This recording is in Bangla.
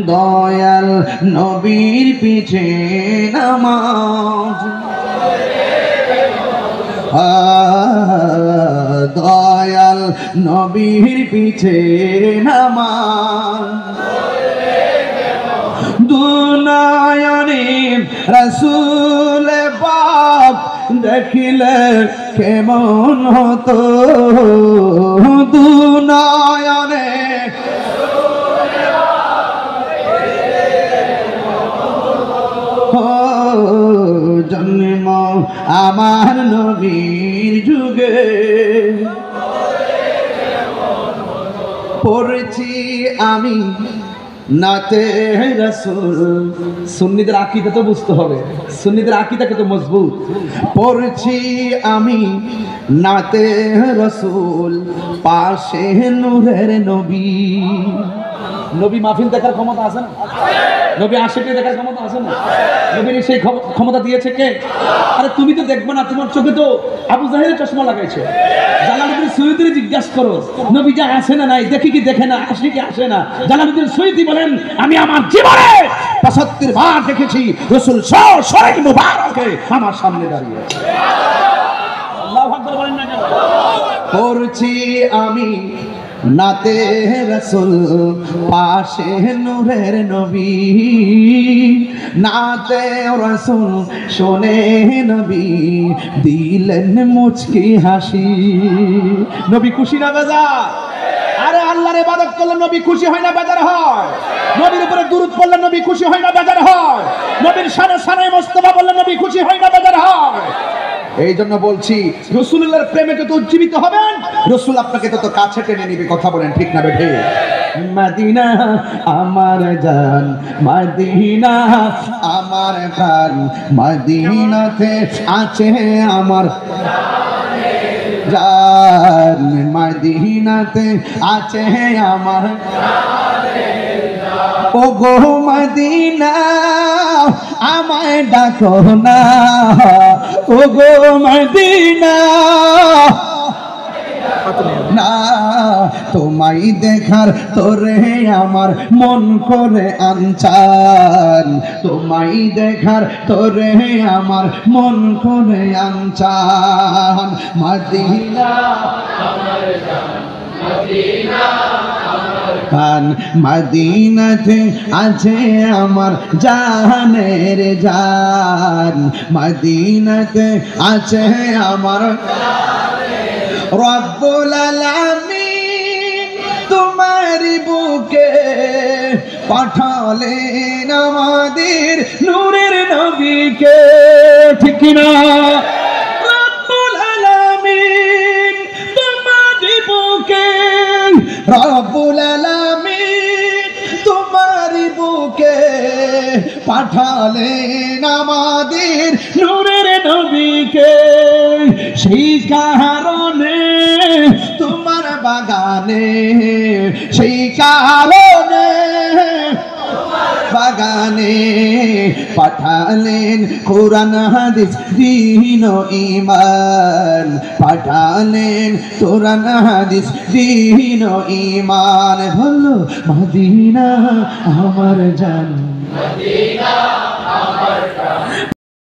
দয়াল নবীর পিছে নামাজ দয়াল নবীর পিছে নামাজ দুনয়নে রাসূল পাক দেখিলে কেমন হতো দুনয়নে জন্ম আমার নবীর যুগে পড়েছি আমি নাতে রাসূল সুন্নিদের আকীদা তো বুঝতে হবে সুন্নিদের আকীদা কত মজবুত পড়েছি আমি নাতে রাসূল পাশে নূরের নবী নবী মাহফিল দেখার ক্ষমতা আছে না নবী আশিকে দেখার ক্ষমতা আছে না নবীর সেই ক্ষমতা দিয়েছে কে আরে তুমি তো দেখবে না তোমার চোখে তো আবু জাহেলের চশমা লাগাইছে জালালউদ্দিন সৈয়দীর জিজ্ঞাসা করো নবী যা আসে না নাই দেখি কি দেখে না আসে কি আসে না জালালউদ্দিন সৈয়দী বলেন আমি আমার জীবনে 75 বার দেখেছি রাসূল সরাই মুবারকে আমার সামনে দাঁড়িয়ে আল্লাহু আকবার বলেন না কেন পড়ছি আমি নাতে রাসূল পাশে নূরের নবী নাতে রাসূল শুনে নবী দিলেন মুচকি হাসি নবী খুশি না বেজার আরে আল্লাহর ইবাদত করলে নবী খুশি হয় না বেজার হয় নবীর উপরে দুরূদ পড়লে নবী খুশি হয় না বেজার হয় নবীর শানে শানে মুস্তাফা বললে নবী খুশি হয় না বেজার হয় এই জন্য বলছি রাসূলুল্লাহর প্রেমে যত উজ্জীবিত হবেন রাসূল আপনাকে তত কাছে টেনে নেবে কথা বলেন ঠিক না বেঠে মদিনা আমার জান মদিনা আমার প্রাণ মদিনাতে আছে আমার জান মদিনাতে আছে আমার ও গো মদিনা আমায় ডাকো না ও গো মদিনা না তোমায় দেখার তোরে আমার মন করে আনচান তোমায় দেখার তোরে আমার মন করে আনচান মদিনা আমার জান মদিনা কান মদিনাতে আছে আমার জানের জান মদিনাতে আছে আমার রব্বুল আলামিন তোমার বুকে পাঠালেন আমাদের নূরের নবীকে ঠিক না রব্বুল আলামিন তোমার বুকে রব্বুল আলামিন তোমার বুকে পাঠালেন আমাদের নূরের নবীকে সেই কারণে তোমার বাগানে সেই কারণে বাগানে পাঠালেন কোরআন হাদিস দ্বীন ও ঈমান পাঠালেন কোরআন হাদিস দ্বীন ও ঈমান বলো মদিনা আমার জান মদিনা আমার